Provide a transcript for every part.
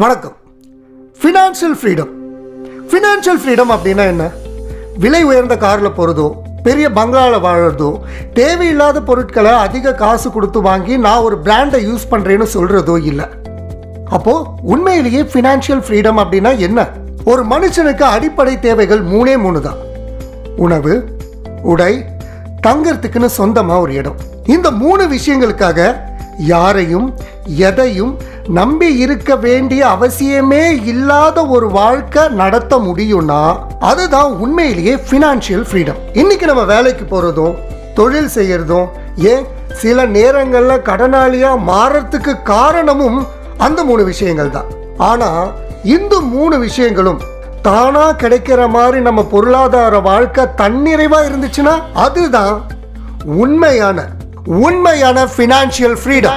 வணக்கம். Financial freedom அப்படின்னா என்ன? விலை உயர்ந்த காரில் போகிறதோ, பெரிய பங்களாவில் வாழறதோ, தேவையில்லாத பொருட்களை அதிக காசு கொடுத்து வாங்கி நான் ஒரு பிராண்டை யூஸ் பண்ணுறேன்னு சொல்கிறதோ இல்லை. அப்போது உண்மையிலேயே ஃபினான்ஷியல் ஃப்ரீடம் அப்படின்னா என்ன? ஒரு மனுஷனுக்கு அடிப்படை தேவைகள் மூணு தான். உணவு, உடை, தங்கறதுக்குன்னு சொந்தமாக ஒரு இடம். இந்த 3 விஷயங்களுக்காக யாரையும் எதையும் நம்பி இருக்க வேண்டிய அவசியமே இல்லாத ஒரு வாழ்க்கை நடத்த முடியும்னா அதுதான் உண்மையிலேயே ஃபினான்ஷியல் ஃப்ரீடம். இன்னைக்கு நம்ம வேலைக்கு போறதும் தொழில் செய்யறதும் ஏன் சில நேரங்களில் கடனாளியா மாறத்துக்கு காரணமும் அந்த 3 விஷயங்கள் தான். ஆனா இந்த 3 விஷயங்களும் தானா கிடைக்கிற மாதிரி நம்ம பொருளாதார வாழ்க்கை தன்னிறைவா இருந்துச்சுன்னா அதுதான் உண்மையான ஃபினான்ஷியல் ஃப்ரீடம்.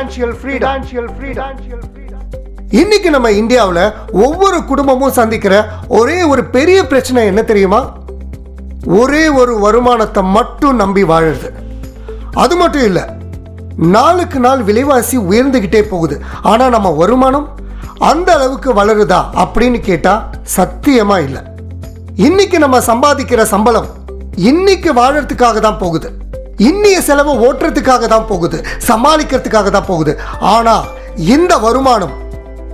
இன்னைக்கு நம்ம இந்தியாவில் ஒவ்வொரு குடும்பமும் சந்திக்கிற ஒரே ஒரு பெரிய பிரச்சனை என்ன தெரியுமா? ஒரே ஒரு வருமானத்தை மட்டும் நம்பி வாழுறது. அது மட்டும் இல்லை, நாளுக்கு நாள் விலைவாசி உயர்ந்துகிட்டே போகுது. ஆனால் நம்ம வருமானம் அந்த அளவுக்கு வளருதா அப்படின்னு கேட்டா சத்தியமா இல்லை. இன்னைக்கு நம்ம சம்பாதிக்கிற சம்பளம் இன்னைக்கு வாழறதுக்காக தான் போகுது, இன்னைய செலவை ஓட்டுறதுக்காக தான் போகுது, சமாளிக்கிறதுக்காக தான் போகுது. ஆனா இந்த வருமானம்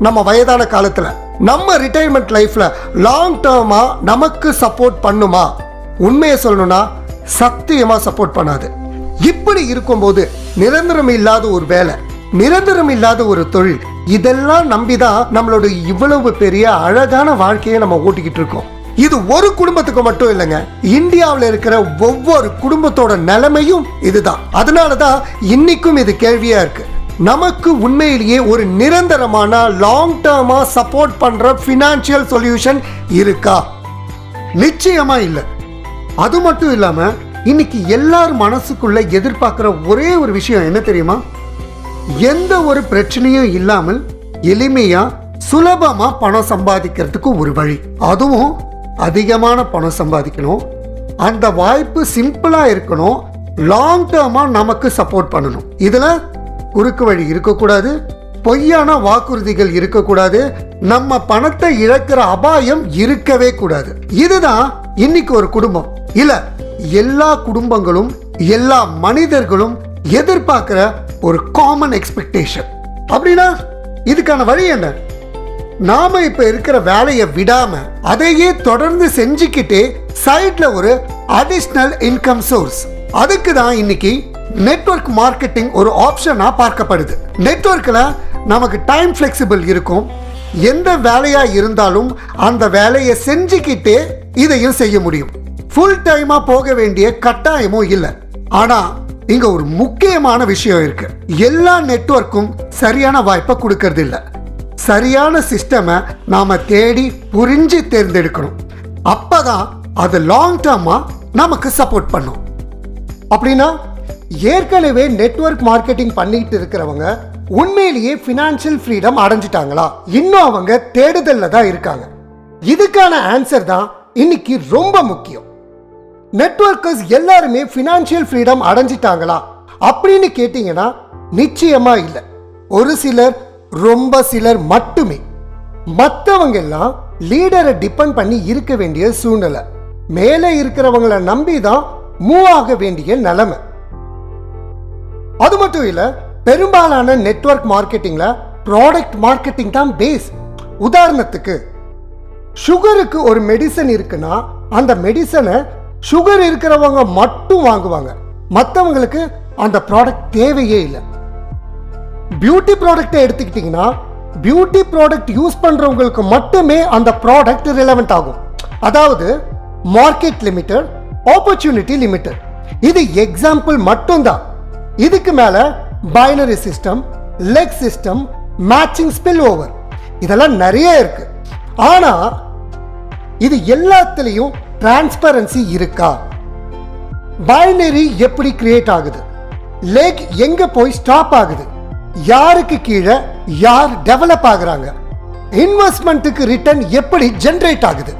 நம்ம வயதான காலத்துல நம்ம ரிட்டையர்மெண்ட் லைஃப்ல லாங் டேர்மா நமக்கு சப்போர்ட் பண்ணுமா? உண்மையை சொல்லணும்னா சத்தியமா சப்போர்ட் பண்ணாது. இப்படி இருக்கும்போது நிரந்தரம் இல்லாத ஒரு வேலை, நிரந்தரம் இல்லாத ஒரு தொழில், இதெல்லாம் நம்பிதான் நம்மளோட இவ்வளவு பெரிய அழகான வாழ்க்கையை நம்ம ஓட்டிக்கிட்டு இருக்கோம். இது ஒரு குடும்பத்துக்கு மட்டும் இல்லைங்க, இந்தியாவில் இருக்கிற ஒவ்வொரு குடும்பத்தோட நிலைமையும் இதுதான். அதனாலதான் இன்னைக்கும் இது கேள்வியா இருக்கு. நமக்கு உண்மையிலேயே ஒரு நிரந்தரமான லாங் டேர்மா சப்போர்ட் பண்ற ஃபினான்ஷியல் சொல்யூஷன் இருக்கா? நிச்சயமா இல்லை. அது மட்டும் இல்லாம இன்னைக்கு எல்லார் மனசுக்குள்ள எதிர்பார்க்கிற ஒரே ஒரு விஷயம் என்ன தெரியுமா? எந்த ஒரு பிரச்சனையும் இல்லாமல் எளிமையா சுலபமா பணம் சம்பாதிக்கிறதுக்கு ஒரு வழி, அதுவும் அதிகமான பணம் சம்பாதிக்கணும், அந்த வாய்ப்பு சிம்பிளா இருக்கணும், லாங் டேர்மா நமக்கு சப்போர்ட் பண்ணணும். இதுல குறுக்கு வழி இருக்கக்கூடாது, பொய்யான வாக்குறுதிகள் இருக்கக்கூடாது, நம்ம பணத்தை இழக்கிற அபாயம் இருக்கவே கூடாது. இதுதான் இன்னைக்கு ஒரு குடும்பம் இல்ல எல்லா குடும்பங்களும் எல்லா மனிதர்களும் எதிர்பார்க்கிற ஒரு காமன் எக்ஸ்பெக்டேஷன். அப்படின்னா இதுக்கான வழி என்ன? நாம இப்ப இருக்கிற வேலையை விடாம அதையே தொடர்ந்து செஞ்சுக்கிட்டே சைட்ல ஒரு அடிஷனல் இன்கம் சோர்ஸ். அதுக்கு தான் இன்னைக்கு நெட்வொர்க் மார்க்கெட்டிங் ஒரு ஆப்ஷனா பார்க்கப்படுது. நெட்வொர்க்ல நமக்கு டைம் ஃபிளெக்சிபிள் இருக்கும், எந்த வேலையா இருந்தாலும் அந்த வேலையை செஞ்சுக்கிட்டே இதையும் செய்ய முடியும். ஃபுல் டைமா போக வேண்டிய கட்டாயமும் இல்லை. ஆனா இங்க ஒரு முக்கியமான விஷயம் இருக்கு. எல்லா நெட்வொர்க்கும் சரியான வாய்ப்பை கொடுக்கறது இல்லை. சரியான சிஸ்டமை நாம தேடி புரிஞ்சு தேர்ந்தெடுக்கணும். அப்பதான் அது லாங் டேர்மா நமக்கு சப்போர்ட் பண்ணும். அப்படின்னா ஏற்கனவே நெட்வொர்க் மார்க்கெட்டிங் பண்ணிட்டு இருக்கிறவங்க உண்மையிலேயே ஃபினான்ஷியல் ஃப்ரீடம் அடைஞ்சிட்டாங்களா? இன்னும் அவங்க தேடுதல்ல தான் இருக்காங்க. இதுக்கான ஆன்சர் தான் இன்னைக்கு ரொம்ப முக்கியம். நெட்வொர்க்கர்ஸ் எல்லாருமே ஃபினான்ஷியல் ஃப்ரீடம் அடைஞ்சிட்டாங்களா அப்படின்னு கேட்டீங்கன்னா நிச்சயமா இல்லை. ஒரு சிலர், ரொம்ப சிலர் மட்டுமே. மற்றவங்க எல்லாம் லீடரை டிபெண்ட் பண்ணி இருக்க வேண்டிய சூழ்நிலை, மேலே இருக்கிறவங்களை நம்பி தான் மூவ் ஆக வேண்டிய நிலைமை. அது மட்டும் இல்ல, பெரும்பாலான நெட்வொர்க் மார்க்கெட்டிங்ல ப்ராடக்ட் மார்க்கெட்டிங் தான் பேஸ். உதாரணத்துக்கு சுகருக்கு ஒரு மெடிசன் இருக்குன்னா அந்த மெடிசனை சுகர் இருக்கிறவங்க மட்டும் வாங்குவாங்க, மற்றவங்களுக்கு அந்த ப்ராடக்ட் தேவையே இல்லை. பியூட்டி ப்ராடக்டை எடுத்துக்கிட்டீங்கன்னா பியூட்டி ப்ராடக்ட் யூஸ் பண்றவங்களுக்கு மட்டுமே அந்த ப்ராடக்ட் ரிலவெண்ட் ஆகும். அதாவது மார்க்கெட் லிமிட்டட், ஆப்பர்ச்சுனிட்டி லிமிட்டட். இது எக்ஸாம்பிள் மட்டும்தான். இதுக்கு மேல binary system, leg system, matching spill over, இதெல்லாம் நிறைய இருக்கு. ஆனா இது எல்லாத்துலயும் டிரான்ஸ்பரன்சி இருக்கா? பைனரி எப்படி கிரியேட் ஆகுது? லெக் எங்க போய் ஸ்டாப் ஆகுது? யாருக்கு கீழே யார் டெவலப் ஆகுறாங்க? இன்வெஸ்ட்மெண்ட்டுக்கு ரிட்டர்ன் எப்படி ஜெனரேட் ஆகுது?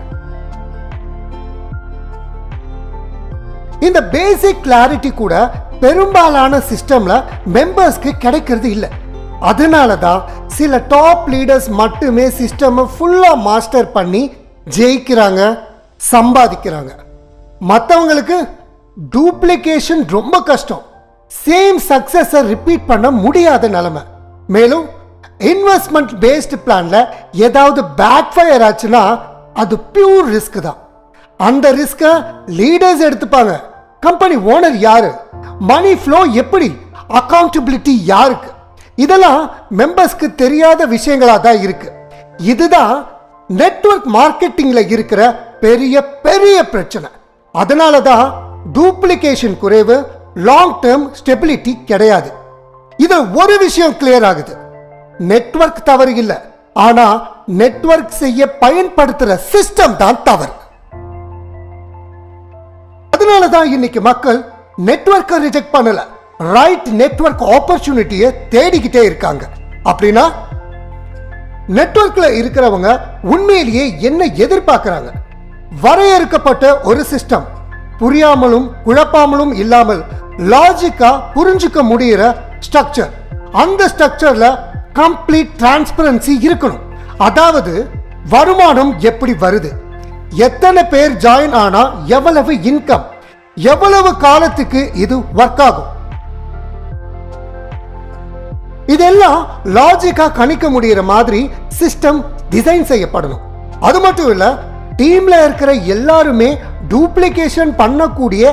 இந்த பேசிக் கிளாரிட்டி கூட பெரும்பாலான சிஸ்டம்ல மெம்பர்ஸ்க்கு கிடைக்கிறது இல்லை. அதனால தான் சில டாப் லீடர்ஸ் மட்டுமே சிஸ்டம் ஃபுல்லா மாஸ்டர் பண்ணி ஜெயிக்கிறாங்க, சம்பாதிக்கிறாங்க. மற்றவங்களுக்கு டூப்ளிகேஷன் ரொம்ப கஷ்டம். சேம் சக்சஸை ரிப்பீட் பண்ண முடியாத நிலைமை. மேலும் இன்வெஸ்ட்மெண்ட் பேஸ்டு பிளான்ல ஏதாவது பேக் ஃபயர் ஆச்சுன்னா அது பியூர் ரிஸ்க் தான். அந்த ரிஸ்கை லீடர்ஸ் எடுத்துப்பாங்க. கம்பெனி ஓனர் யாரு, மணி ஃப்ளோ எப்படி, அக்கௌண்டபிலிட்டி யாருக்கு, இதெல்லாம் மெம்பர்ஸ்க்கு தெரியாத விஷயங்களா தான் இருக்கு. இதுதான் நெட்வொர்க் மார்க்கெட்டிங்ல இருக்கிற பெரிய பெரிய பிரச்சனை. அதனால தான் டூப்ளிகேஷன் குறைவு, லாங் டேர்ம் ஸ்டெபிலிட்டி கிடையாது. இது ஒரு விஷயம் கிளியர் ஆகுது, நெட்வொர்க் தவறு இல்லை, ஆனா நெட்வொர்க் செய்ய பயன்படுத்துற சிஸ்டம் தான் தவறு. அதனால தான் இன்னைக்கு மக்கள் நெட்வொர்க்கை ரிஜெக்ட் பண்ணல, ரைட் நெட்வொர்க் ஆப்பர்ச்சுனிட்டியை தேடிக்கிட்டே இருக்காங்க. அப்படின்னா நெட்வொர்க்ல இருக்கிறவங்க உண்மையிலேயே என்ன எதிர்பார்க்கிறாங்க? வரையறுக்கப்பட்ட ஒரு சிஸ்டம், புரியாமலும் குழப்பாமலும் இல்லாமல் லாஜிக்கா புரிஞ்சுக்க முடிகிற ஸ்ட்ரக்சர். அந்த ஸ்ட்ரக்சர்ல கம்ப்ளீட் டிரான்ஸ்பரன்சி இருக்கணும். அதாவது வருமானம் எப்படி வருது, எத்தனை பேர் ஜாயின் ஆனா எவ்வளவு இன்கம், எவ்வளவு காலத்துக்கு இது ஒர்க் ஆகும், இதெல்லாம் லாஜிக்கா கணிக்க முடிகிற மாதிரி சிஸ்டம் டிசைன் செய்யப்படணும். அது மட்டும் இல்ல, டீம்ல இருக்கிற எல்லாருமே டூப்ளிகேஷன் பண்ணக்கூடிய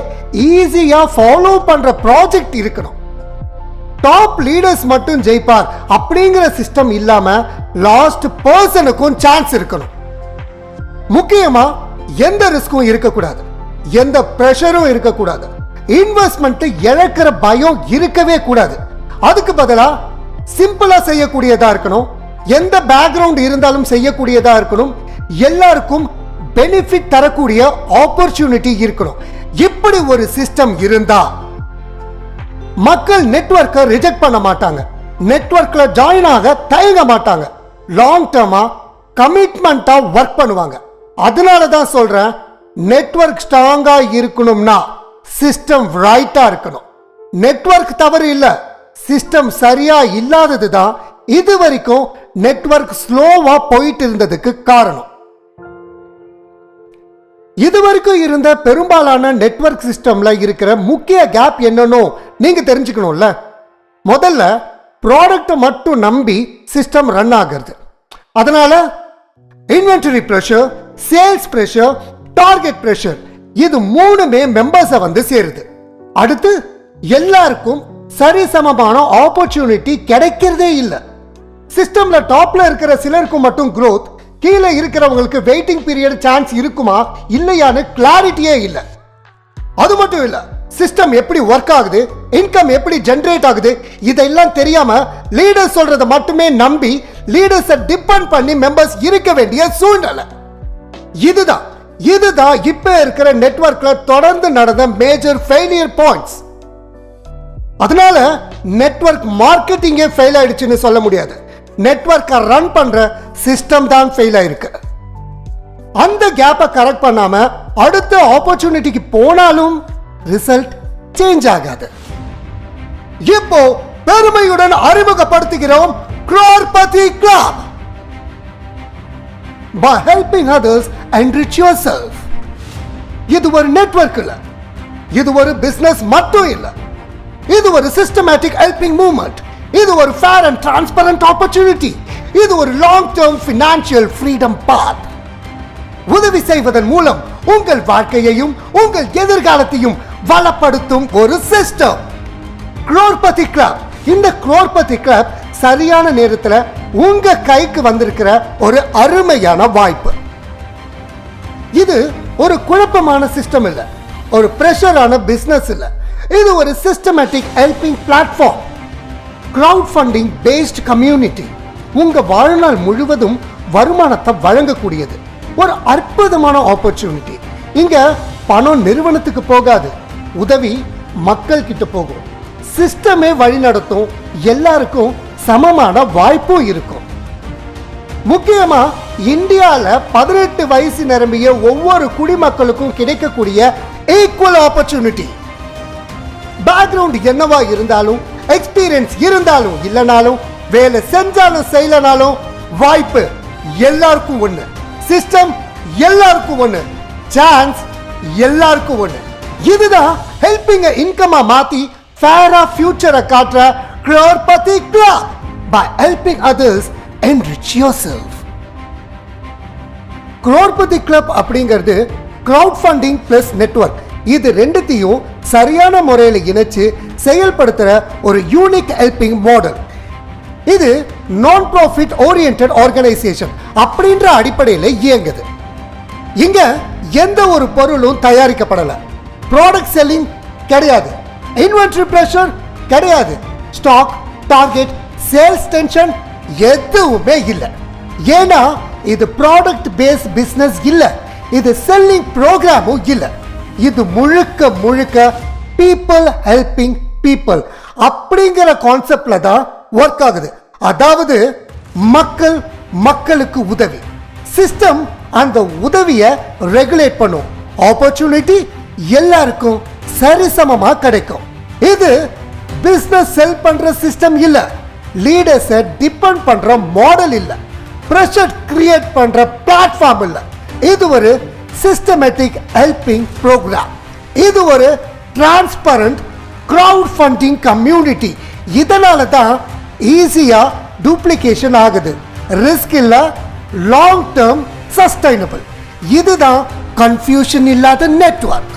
ஈஸியா ஃபாலோ பண்ற ப்ராஜெக்ட் இருக்கணும். டாப் லீடர்ஸ் மட்டும் ஜெயிப்பார் அப்படிங்கிற சிஸ்டம் இல்லாம லாஸ்ட் பர்சனுக்கும் சான்ஸ் இருக்கணும். முக்கியமா எந்த ரிஸ்க்கும் இருக்கக்கூடாது, எந்த பிரஷரும் இருக்கக்கூடாது, இன்வெஸ்ட்மெண்ட் இழக்கிற பயம் இருக்கவே கூடாது. அதுக்கு பதிலா சிம்பிளா செய்யக்கூடியதா இருக்கணும், எந்த பேக்ரவுண்ட் இருந்தாலும் செய்யக்கூடியதா இருக்கணும், எல்லாருக்கும் பெனிஃபிட் தரக்கூடிய ஆப்பர்ச்சுனிட்டி இருக்கணும். இப்படி ஒரு சிஸ்டம் இருந்தா மக்கள் நெட்வொர்க்கை ரிஜெக்ட் பண்ண மாட்டாங்க, நெட்வொர்க்ல ஜாயின் ஆக தயங்க மாட்டாங்க, லாங் டேர்மா கமிட்மெண்டா ஒர்க் பண்ணுவாங்க. அதனால தான் சொல்றேன், நெட்வொர்க் ஸ்ட்ராங்கா இருக்கணும்னா சிஸ்டம் ரைட்டா இருக்கணும். நெட்வொர்க் தவறு இல்ல, சிஸ்டம் சரியா இல்லாதது தான் இது வரைக்கும் நெட்வொர்க் ஸ்லோவா போயிட்டு இருந்ததுக்கு காரணம். இதுவரைக்கும் இருந்த பெரும்பாலான நெட்வொர்க் சிஸ்டம்ல இருக்கிற முக்கிய கேப் என்னன்னு நீங்க தெரிஞ்சுக்கணும்ல. முதல்ல ப்ராடக்ட்டை மட்டும் நம்பி சிஸ்டம் ரன் ஆகிறது. அதனால inventory pressure, sales pressure, target pressure, இது மூணுமே மெம்பர்ஸை வந்து சேருது. அடுத்து எல்லாருக்கும் சரிசமமான ஆப்பர்ச்சுனிட்டி கிடைக்கிறதே இல்லை. சிஸ்டம்ல டாப்ல இருக்கிற சிலருக்கு மட்டும் growth, கீழே இருக்கிறவங்களுக்கு வெயிட்டிங் பீரியட் சான்ஸ் இருக்குமா இல்லையான்னு கிளாரிட்டியே இல்லை. அது மட்டும் இல்ல, சிஸ்டம் எப்படி ஒர்க் ஆகுது, இன்கம் எப்படி ஜெனரேட் ஆகுது, இதெல்லாம் தெரியாம லீடர்ஸ் சொல்றதை மட்டுமே நம்பி லீடர்ஸை டிபெண்ட் பண்ணி மெம்பர்ஸ் இருக்க வேண்டிய சூழ்நிலை. இதுதான் இப்ப இருக்கிற நெட்வொர்க்ல தொடர்ந்து நடந்த மேஜர் ஃபெயிலியர் பாயிண்ட்ஸ். அதனால நெட்வொர்க் மார்க்கெட்டிங்கே ஃபெயில் ஆயிடுச்சுன்னு சொல்ல முடியாது, நெட்வொர்க்கை ரன் பண்ற சிஸ்டம் தான் ஃபெயில் ஆயிருக்கு. அந்த கேப்பை கரெக்ட் பண்ணாம அடுத்த ஆப்பர்ச்சுனிட்டிக்கு போனாலும் ரிசல்ட் சேஞ்ச் ஆகாது. இப்போ பெருமையுடன் அறிமுகப்படுத்துகிறோம் crorepati Club. By helping others enrich yourself. இது ஒரு நெட்வொர்க் இல்ல, இது ஒரு பிசினஸ் மட்டும் இல்ல, இது ஒரு சிஸ்டமேட்டிக் ஹெல்பிங் மூவ்மெண்ட், இது ஒரு ஃபேர் அண்ட் டிரான்ஸ்பரண்ட் ஆப்பர்ச்சுனிட்டி, இது ஒரு லாங் டேர்ம் ஃபினான்ஷியல் ஃப்ரீடம் பாத். உதவி செய்வதன் மூலம் உங்கள் வாழ்க்கையையும் உங்கள் எதிர்காலத்தையும் வளப்படுத்தும் ஒரு சிஸ்டம் crorepati Club. இந்த crorepati Club சரியான நேரத்தில் உங்க கைக்கு வந்திருக்கிற ஒரு அருமையான வாய்ப்பு. இது ஒரு குழப்பமான சிஸ்டம் இல்ல, ஒரு பிரஷரான பிசினஸ் இல்ல, இது ஒரு systematic helping platform, crowd funding based community. உங்க வாழ்நாள் முழுவதும் வருமானத்தை வழங்கக்கூடியது ஒரு அற்புதமான ஆப்பர்ச்சுனிட்டி. இங்க பணம் நிறுவனத்துக்கு போகாது, உதவி மக்கள் கிட்ட போகும், சிஸ்டமே வழி நடத்தும், எல்லாருக்கும் சமமான வாய்ப்பும் இருக்கும். முக்கியமா இந்தியால 18 வயசு நிரம்பிய ஒவ்வொரு குடிமக்களுக்கும் கிடைக்கக்கூடிய ஈக்குவல் ஆப்பர்ச்சுனிட்டி. பேக்ரவுண்ட் என்னவா இருந்தாலும், எக்ஸ்பீரியன்ஸ் இருந்தாலும் இல்லைனாலும், வேலை செஞ்சாலும் செய்யலனாலும் வாய்ப்பு எல்லாருக்கும் ஒண்ணு, சிஸ்டம் எல்லாருக்கும் ஒண்ணு, சான்ஸ் எல்லாருக்கும் ஒண்ணு. இதுதான் ஹெல்பிங் இன்கமா மாத்தி ஃபேரா ஃபியூச்சரை காட்டுற crorepati club by helping others enrich yourself. crorepati club அப்படிங்கிறது கிரவுட் ஃபண்டிங் பிளஸ் நெட்வொர்க். இது ரெண்டுத்தையும் சரியான முறையில் இணைச்சு செயல்படுத்துற ஒரு யூனிக் ஹெல்பிங் மாடல். இது நான் ப்ராஃபிட் ஓரியன்டட் ஆர்கனைசேஷன் அப்படின்ற அடிப்படையில் இயங்குது. இங்க எந்த ஒரு பொருளும் தயாரிக்கப்படல, ப்ராடக்ட் செல்லிங் கிடையாது, இன்வென்டரி பிரஷர் கிடையாது, ஸ்டாக் டார்கெட் சேல்ஸ் டென்ஷன் எதுவுமே இல்லை. ஏன்னா இது ப்ராடக்ட் பேஸ்ட் பிசினஸ் இல்ல, இது செல்லிங் ப்ரோக்ராமும் இல்ல. இது முழுக்க முழுக்க பீப்புள் ஹெல்பிங் பீப்புள் அப்படிங்கிற கான்செப்ட்ல தான் ஒர்க் ஆகுது. அதாவது மக்கள் மக்களுக்கு உதவி, சிஸ்டம் அந்த உதவியை ரெகுலேட் பண்ணும், ஆப்பர்ச்சுனிட்டி எல்லாருக்கும் சரிசமமா கிடைக்கும். இது பிசினஸ் செல் பண்ற சிஸ்டம் இல்ல, லீடர்ஸை டிபெண்ட் பண்ற மாடல் இல்ல, பிரஷர் கிரியேட் பண்ற பிளாட்ஃபார்ம் இல்ல. இது ஒரு சிஸ்டமேட்டிக் ஹெல்பிங் ப்ரோக்ராம். இது ஒரு டிரான்ஸ்பரண்ட் கிரவுட் ஃபண்டிங் கம்யூனிட்டி. இதனால தான் ஈஸியா டூப்ளிகேஷன் ஆகுது, ரிஸ்க் இல்ல, லாங் டேர்ம் சஸ்டைனபிள். இதுதான் கன்ஃபியூஷன் இல்லாத நெட்வொர்க்,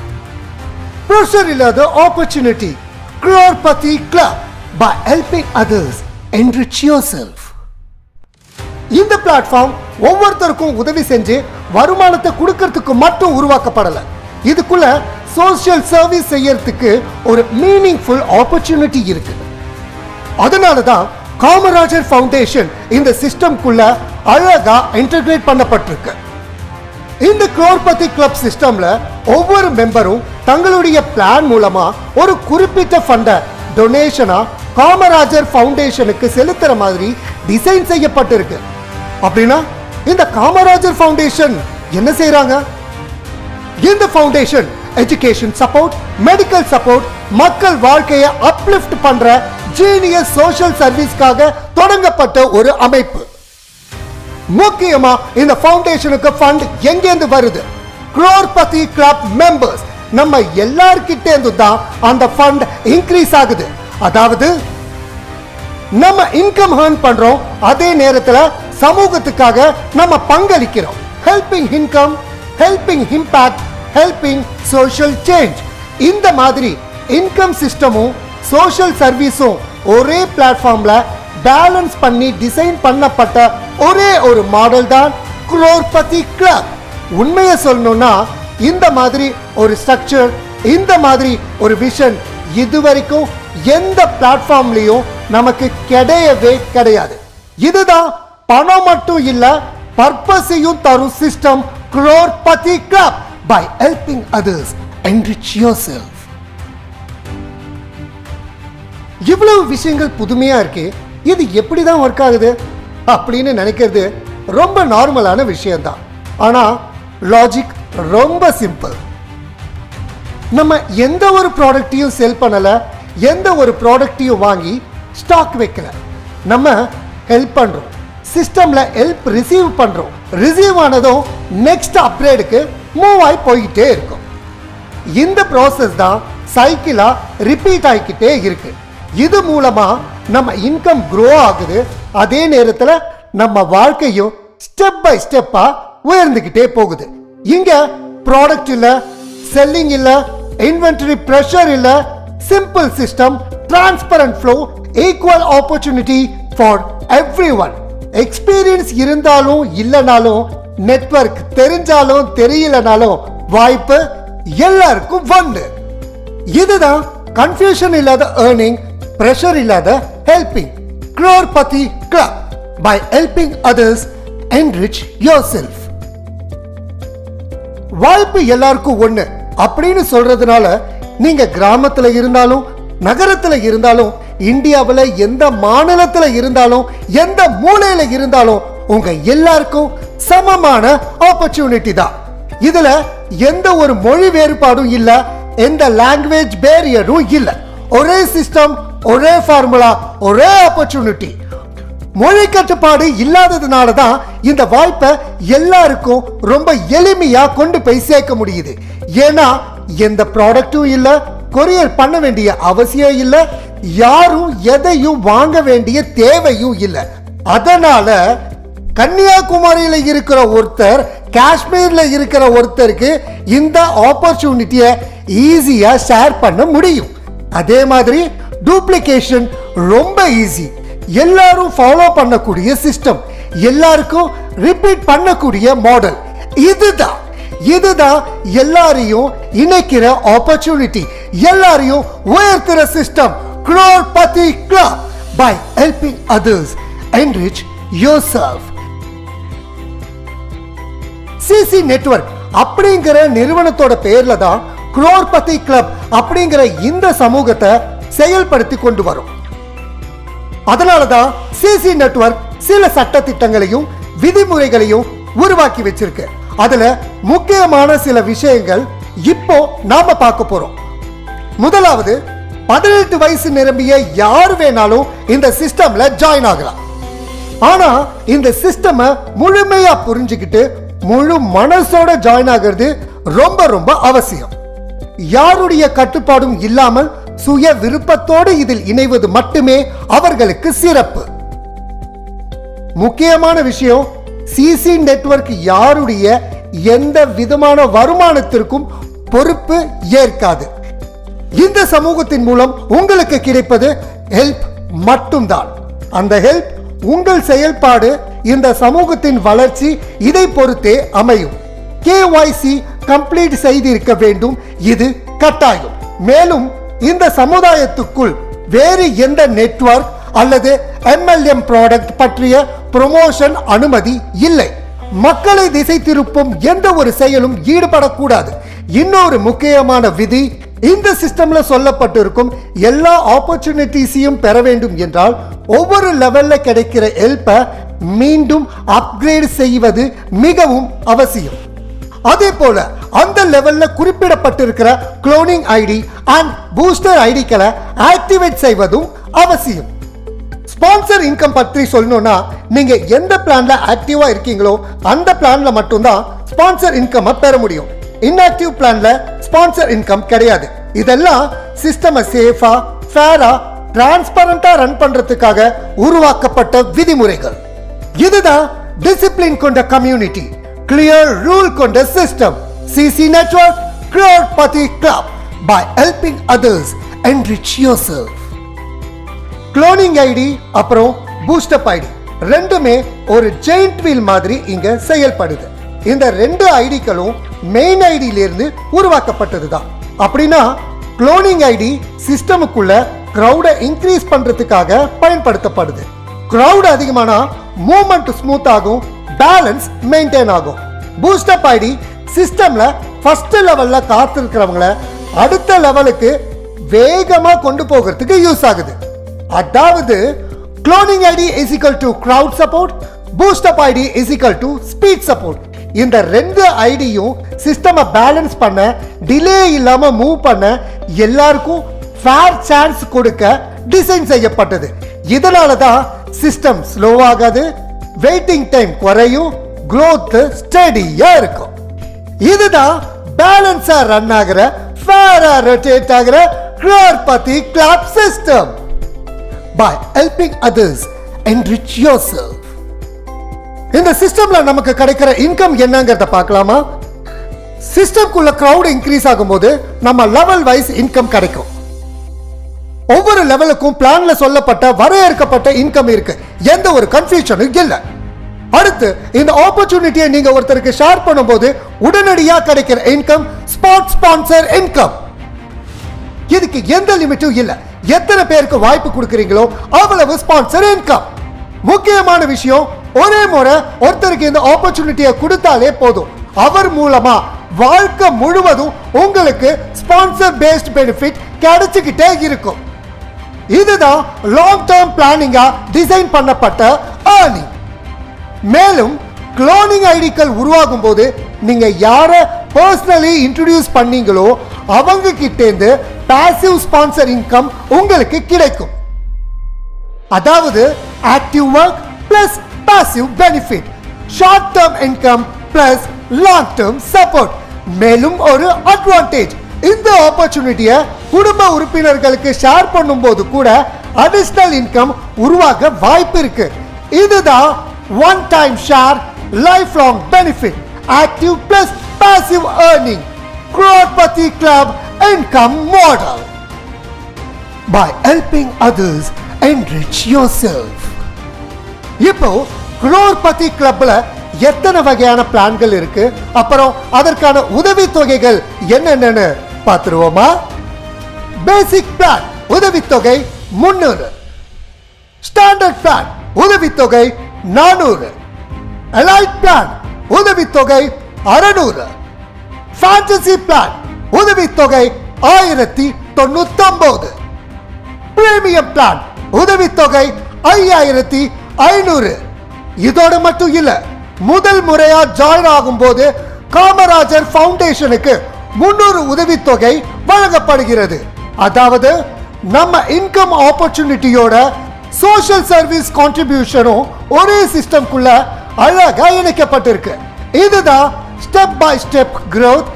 பிரஷர் இல்லாத opportunity. crorepati club by helping others enrich yourself. இந்த பிளாட்ஃபார்ம் ஒவ்வொருத்தருக்கும் உதவி செஞ்சு வருமானத்தை கொடுக்கறதுக்கு மட்டும் உருவாக்கப்படல. இதுக்குள்ள சோஷியல் சர்வீஸ் செய்யறதுக்கு ஒரு மீனிங்ஃபுல் ஆப்பர்ச்சுனிட்டி இருக்கு. அதனால தான் காமராஜர் ஃபவுண்டேஷன் இந்த சிஸ்டம்குள்ள அழகா இன்டகிரேட் பண்ணப்பட்டிருக்கு. இந்த crorepati club சிஸ்டம்ல ஒவ்வொரு மெம்பரும் தங்களுடைய பிளான் மூலமா ஒரு குறிப்பிட்ட ஃபண்டை டொனேஷனா காமராஜர் ஃபவுண்டேஷனுக்கு செலுத்துற மாதிரி டிசைன் செய்யப்பட்டிருக்கு. அப்படின்னா இந்த காமராஜர் ஃபவுண்டேஷன் என்ன செய்றாங்க? இந்த foundation education support, medical support, மக்கள் வாழ்க்கையை அப்லிஃப்ட் பண்ற ஜீனியஸ் சோஷியல் சர்வீஸ்க்காக தொடங்கப்பட்ட ஒரு அமைப்பு. முக்கியமா இந்த ஃபவுண்டேஷனுக்கு ஃபண்ட் எங்கேருந்து வருது? crorepati club மெம்பர்ஸ் நம்ம எல்லார்கிட்ட இருந்து தான் அந்த ஃபண்ட் இன்க்ரீஸ் ஆகுது. அதாவது நம்ம இன்கம் ஏர்ன் பண்றோம், அதே நேரத்தில் சமூகத்துக்காக நம்ம பங்களிக்கிறோம். Helping income, helping impact, helping social change. இந்த மாதிரி இன்கம் சிஸ்டமும் சோஷியல் சர்வீஸும் ஒரே பிளாட்ஃபார்ம்ல பேலன்ஸ் பண்ணி டிசைன் பண்ணப்பட்ட ஒரே ஒரு மாடல் தான் crorepati club. உண்மையை சொல்லணும்னா இந்த மாதிரி ஒரு ஸ்ட்ரக்சர், இந்த மாதிரி ஒரு விஷன் இதுவரைக்கும் எந்த பிளாட்ஃபார்ம்லயும் நமக்கு கிடையவே கிடையாது. இதுதான் பணம் மட்டும் இல்ல, பர்பஸையும் தரும் system crorepati club by helping others enrich yourself. இவ்வளவு விஷயங்கள் புதுமையா இருக்கு, இது எப்படிதான் ஒர்க் ஆகுது அப்படின்னு நினைக்கிறது ரொம்ப நார்மலான விஷயம்தான். ஆனா லாஜிக் ரொம்ப சிம்பிள். நம்ம எந்த ஒரு ப்ராடக்டையும் செல் பண்ணல, எந்த ஒரு ப்ராடக்டையும் வாங்கி ஸ்டாக் வைக்கல. நம்ம ஹெல்ப் பண்றோம், சிஸ்டம்ல ஹெல்ப் ரிசீவ் பண்றோம், ரிசீவ் ஆனதும் நெக்ஸ்ட் அப்கிரேடுக்கு மூவ் ஆகி போய்கிட்டே இருக்கும். இந்த ப்ராசஸ் தான் சைக்கிளா ரிப்பீட் ஆகிக்கிட்டே இருக்கு. இது மூலமா நம்ம இன்கம் க்ரோ ஆகுது, அதே நேரத்தில் நம்ம வாழ்க்கையும் ஸ்டெப் பை ஸ்டெப்பா உயர்ந்துகிட்டே போகுது. இங்க ப்ராடக்ட் இல்ல, செல்லிங் இல்ல, இன்வென்டரி பிரஷர் இல்ல, simple system, transparent flow, equal opportunity for everyone. Experience இருந்தாலும் இல்லனாலும், நெட்வொர்க் தெரிஞ்சாலும் தெரியலனாலும் வாய்ப்பு எல்லாருக்கும் வந்து. இதுதான் கன்ஃபியூஷன் இல்லாத ஏர்னிங், பிரஷர் இல்லாத helping. crorepati club by helping others enrich yourself. வாய்ப்பு எல்லாருக்கும் ஒண்ணு அப்படின்னு சொல்றதுனால நீங்க கிராமத்துல இருந்தாலும் நகரத்துல இருந்தாலும் இந்தியாவில் எந்த மாநிலத்துல இருந்தாலும் எந்த மூலையில இருந்தாலும் உங்க எல்லாருக்கும் சமமான ஆப்பர்ச்சுனிட்டி தான். இதுல எந்த ஒரு மொழி வேறுபாடும் இல்ல, எந்த லாங்குவேஜ் பேரியரும் இல்ல. ஒரே சிஸ்டம், ஒரே ஃபார்முலா, ஒரே ஆப்பர்ச்சுனிட்டி. மொழி கட்டுப்பாடு இல்லாததுனால தான் இந்த வாய்ப்பை எல்லாருக்கும் ரொம்ப எளிமையா கொண்டு போய் சேர்க்க முடியுது. ஏன்னா எந்த ப்ராடக்டும் இல்ல, கொரியர் பண்ண வேண்டிய அவசியம் இல்ல, யாரும் எதையும் வாங்க வேண்டிய தேவையும் இல்ல. அதனால கன்னியாகுமரியில இருக்கிற ஒருத்தர் காஷ்மீர்ல இருக்கிற ஒருத்தருக்கு இந்த ஆப்பர்ச்சுனிட்டியை ஈஸியா ஷேர் பண்ண முடியும். அதே மாதிரி டூப்ளிகேஷன் ரொம்ப ஈஸி. எல்லாரும் ஃபாலோ பண்ணக்கூடிய சிஸ்டம், எல்லாருக்கும் ரிப்பீட் பண்ணக்கூடிய மாடல். இதுதான் எல்லாரையும் இணைக்கிற ஆப்பர்ச்சுனிட்டி, எல்லாரையும் உயர்த்துற system. crorepati club by helping others enrich yourself. CC network அப்படிங்கிற நிறுவனத்தோட பேர்ல தான் crorepati club அப்படிங்கிற இந்த சமூகத்தை செயல்படுத்தி கொண்டு வரும். அதனாலதான் சிசி நெட்வொர்க் சில சட்ட திட்டங்களையும் விதிமுறைகளையும் உருவாக்கி வச்சிருக்கு. அதுல முக்கியமான சில விஷயங்கள் இப்போ நாம பார்க்க போறோம். முதலாவது, 18 வயசு நிரம்பிய யார் வேணாலும் இந்த சிஸ்டம்ல ஜாயின் ஆகலாம். ஆனா இந்த சிஸ்டமை முழுமையா புரிஞ்சுக்கிட்டு முழு மனசோட ஜாயின் ஆகிறது ரொம்ப ரொம்ப அவசியம். யாருடைய கட்டுப்பாடும் இல்லாமல் சுய விருப்பத்தோடு இதில் இணைவது மட்டுமே அவர்களுக்கு சிறப்பு. முக்கியமான விஷயம், சிசி நெட்வொர்க் யாருடைய எந்த விதமான வருமானத்திற்கும் பொறுப்பு ஏற்காது. இந்த சமூகத்தின் மூலம் உங்களுக்கு கிடைப்பது ஹெல்ப் மட்டும்தான். அந்த ஹெல்ப் உங்கள் செயல்பாடு, இந்த சமூகத்தின் வளர்ச்சி இதை பொறுத்தே அமையும். KYC கம்ப்ளீட் செய்திருக்க வேண்டும், இது கட்டாயம். மேலும் இந்த சமுதாயத்துக்குள் வேறு எந்த நெட்வொர்க் அல்லது MLM ப்ராடக்ட் பற்றிய ப்ரமோஷன் அனுமதி இல்லை. மக்களை திசை திருப்பும் எந்த ஒரு செயலும் ஈடுபடக்கூடாது. இன்னொரு முக்கியமான விதி, இந்த சிஸ்டம்ல சொல்லப்பட்டிருக்கும் எல்லா ஆப்பர்ச்சுனிட்டிஸையும் பெற வேண்டும் என்றால் ஒவ்வொரு லெவல்ல கிடைக்கிற ஹெல்ப்பை மீண்டும் அப்கிரேட் செய்வது மிகவும் அவசியம். அதே போல அந்த லெவல்ல குறிப்பிடப்பட்டிருக்கிற குளோனிங் ஐடி அண்ட் பூஸ்டர் ஐடிக்களை ஆக்டிவேட் செய்வதும் அவசியம். ஸ்பான்சர் இன்கம் பற்றி சொல்லணும்னா, நீங்க எந்த பிளான்ல ஆக்டிவா இருக்கீங்களோ அந்த பிளான்ல மட்டும்தான் ஸ்பான்சர் இன்கம் பெற முடியும். இன்ஆக்டிவ் பிளான்ல ஸ்பான்சர் இன்கம் கிடையாது. இதெல்லாம் சிஸ்டம் சேஃபா, ஃபேரா, டிரான்ஸ்பரண்டா ரன் பண்றதுக்காக உருவாக்கப்பட்ட விதிமுறைகள். இதுதான் டிசிப்ளின் கொண்ட கம்யூனிட்டி, கிளியர் ரூல் கொண்ட system. CC network crorepati club by helping others enrich yourself. Cloning ID அப்புறம் பூஸ்டப் ஐடி ரெண்டுமே ஒரு ஜெயிண்ட் வீல் மாதிரி இங்க செயல்படுது. இந்த ரெண்டு ஐடிகளும் மெயின் ஐடியிலிருந்து உருவாக்கப்பட்டது தான். அப்படின்னா குளோனிங் ஐடி சிஸ்டமுக்குள்ள கிரவுடை இன்க்ரீஸ் பண்றதுக்காக பயன்படுத்தப்படுது. கிரவுட் அதிகமானா மூவ்மெண்ட் ஸ்மூத் ஆகும், பேலன்ஸ் மெயின்டைன் ஆகும். பூஸ்டப் ஐடி சிஸ்டம்ல ஃபர்ஸ்ட் லெவல்ல காத்திருக்கிறவங்களை அடுத்த லெவலுக்கு வேகமா கொண்டு போகிறதுக்கு யூஸ் ஆகுது. அதாவது cloning ID is equal to crowd support, boost up ID is equal to speed support. இந்த ரெண்டு ஐடியும் சிஸ்டமை பேலன்ஸ் பண்ண, டிலே இல்லாம மூவ் பண்ண, எல்லாருக்கும் ஃபேர் சான்ஸ் கொடுக்க டிசைன் செய்யப்பட்டது. இதனால தான் சிஸ்டம் ஸ்லோ ஆகாது, வெயிட்டிங் டைம் குறையும், growth ஸ்டடியா இருக்கும். இதுதான் பேலன்ஸா ரன் ஆகிற, ஃபேரா ரொட்டேட் ஆகிற crorepati club system. By helping others enrich yourself. இந்த சிஸ்டம்ல நமக்கு கிடைக்கிற இன்கம் என்னங்கறத பார்க்கலாமா? சிஸ்டம்க்குள்ள கிரவுட் இன்க்ரீஸ் ஆகும்போது நம்ம லெவல் வைஸ் இன்கம் கிடைக்கும். ஒவ்வொரு லெவலுக்கும் பிளான்ல சொல்லப்பட்ட வரையறுக்கப்பட்ட இன்கம் இருக்கு. எந்த ஒரு கன்ஃபியூஷனும் இல்ல. அடுத்து இந்த ஆப்பர்ச்சுனிட்டியை நீங்க ஒருத்தருக்கு ஷேர் பண்ணும்போது உடனடியாக கிடைக்கிற இன்கம் ஸ்பாட் ஸ்பான்சர் இன்கம். இதுக்கு எந்த லிமிட்டும் இல்ல. எத்தனை பேருக்கு வாய்ப்பு கொடுக்கறீங்களோ அவ்வளவு ஸ்பான்சர் இன்கம். முக்கியமான விஷயம், ஒரே முறை ஒருத்தருக்கு இந்த ஆப்பர்ச்சுனிட்டியை கொடுத்தாலே போதும். அவர் மூலமா வாழ்க்கை முழுவதும் உங்களுக்கு ஸ்பான்சர் பேஸ்ட் பெனிஃபிட் கிடைச்சுக்கிட்டே இருக்கும். இதுதான் லாங் டேர்ம் பிளானிங்கா டிசைன் பண்ணப்பட்ட ஏர்னிங். மேலும் குளோனிங் ஐடிக்கள் உருவாகும் போது நீங்க யார பர்சனலி இன்ட்ரோடியூஸ் பண்ணீங்களோ அவங்க கிட்டேந்து பாசிவ் ஸ்பான்சர் இன்கம் உங்களுக்கு கிடைக்கும். அதாவது active work, plus passive benefit, short term income plus long term support. மேலும் ஒரு அட்வான்டேஜ், இந்த ஆப்பர்ச்சுனிட்டியை குடும்ப உறுப்பினர்களுக்கு ஷேர் பண்ணும்போது கூட அடிஷனல் இன்கம் உருவாக வாய்ப்பு இருக்கு. இதுதான் one time share life long benefit active plus passive earning crorepati club income model. By helping others, enrich yourself. இப்போ crorepati clubல எத்தனை வகையான பிளான்கள் இருக்கு, அப்புறம் அதற்கான உதவி தொகைகள் என்னென்னு பார்த்துருவோமா? பேசிக் பிளான் உதவித்தொகை 300, ஸ்டாண்டர்ட் பிளான் உதவித்தொகை 400, எலைட் பிளான் உதவித்தொகை 600, ஃபேண்டசி பிளான் உதவித்தொகை 1099, பிரீமியம் பிளான் உதவித்தொகை 5500. இதோட மட்டும் இல்ல, முதல் முறையா ஜாயின் ஆகும் போது காமராஜர் ஃபவுண்டேஷனுக்கு 300 உதவித்தொகை வழங்கப்படுகிறது. அதாவது நம்ம இன்கம் ஆப்பர்ச்சுனிட்டியோட சோஷியல் சர்வீஸ் கான்ட்ரிபியூஷனும் ஒரே சிஸ்டம்குள்ள அழகா இணைக்கப்பட்டிருக்கு. இதுதான் step by step growth,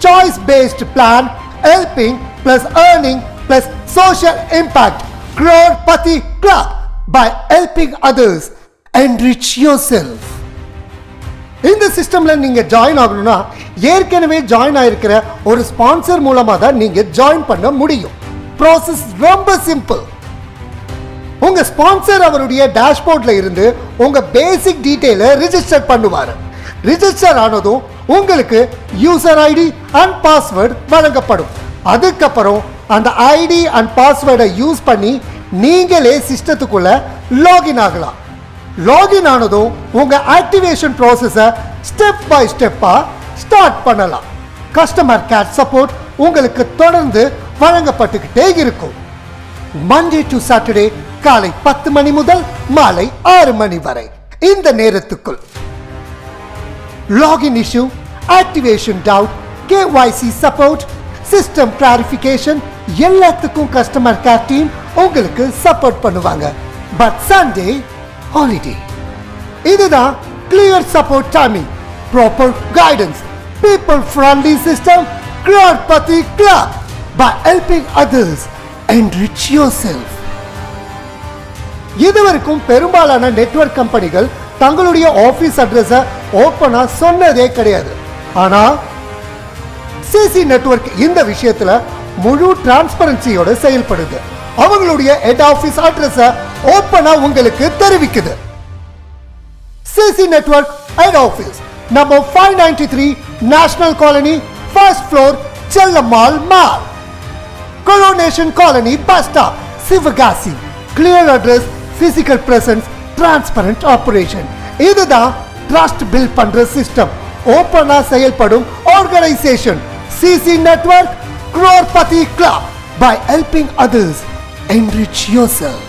choice based plan, helping plus earning plus social impact. crorepati club, by helping others, enrich yourself. இந்த சிஸ்டம்ல நீங்க ஜாயின் ஆகணும்னா ஏற்கனவே ஜாயின் ஆயிருக்கிற ஒரு ஸ்பான்சர் மூலமா தான் நீங்க ஜாயின் பண்ண முடியும். ப்ராசஸ் ரொம்ப சிம்பிள். உங்க ஸ்பான்சர் அவருடைய டேஷ்போர்ட்ல இருந்து உங்க பேசிக் டீடைலை ரிஜிஸ்டர் பண்ணுவாரு. ரிஜிஸ்டர் ஆனதும் உங்களுக்கு யூசர் ஐடி அண்ட் பாஸ்வேர்டு வழங்கப்படும். அதுக்கப்புறம் அந்த ஐடி அண்ட் பாஸ்வேர்டை யூஸ் பண்ணி நீங்களே சிஸ்டத்துக்குள்ள லாகின் ஆகலாம். லாகின் ஆனதும் உங்க ஆக்டிவேஷன் ப்ராசஸை ஸ்டெப் பை ஸ்டெப்பா ஸ்டார்ட் பண்ணலாம். கஸ்டமர் கேர் சப்போர்ட் உங்களுக்கு தொடர்ந்து வழங்கப்பட்டுக்கிட்டே இருக்கும். மண்டே டு சாட்டர்டே காலை 10 மணி முதல் மாலை 6 மணி வரை இந்த நேரத்துக்குள். Login issue, activation doubt, KYC support, system clarification எல்லாத்துக்கும் கஸ்டமர் கேர் டீம் உங்களுக்கு சப்போர்ட் பண்ணுவாங்க. But Sunday holiday. இதுதான் clear support timing, proper guidance, people friendly system. crorepati club, by helping others, enrich yourself. இதுவரைக்கும் பெரும்பாலான நெட்வொர்க் கம்பெனிகள் தங்களுடைய office அட்ரஸை ஓப்பனா சொன்னதே கிடையாது. ஆனா சிசி நெட்வொர்க் இந்த விஷயத்துல முழு டிரான்ஸ்பரன்சியோட செயல்படுது. அவங்களுடைய ஹெட் ஆபீஸ் அட்ரஸை ஓப்பனா உங்களுக்கு தெரிவிக்குது. CC network head office number 593 National Colony, first floor, Chellammal mall, Coronation Colony, bus stop, Sivagasi. Clear address, physical presence, transparent operation. இதுதான் ட்ரஸ்ட் பில்ட் பண்ற சிஸ்டம். ஓப்பனா செயல்படும் organisation CC network crorepati club, by helping others, enrich yourself.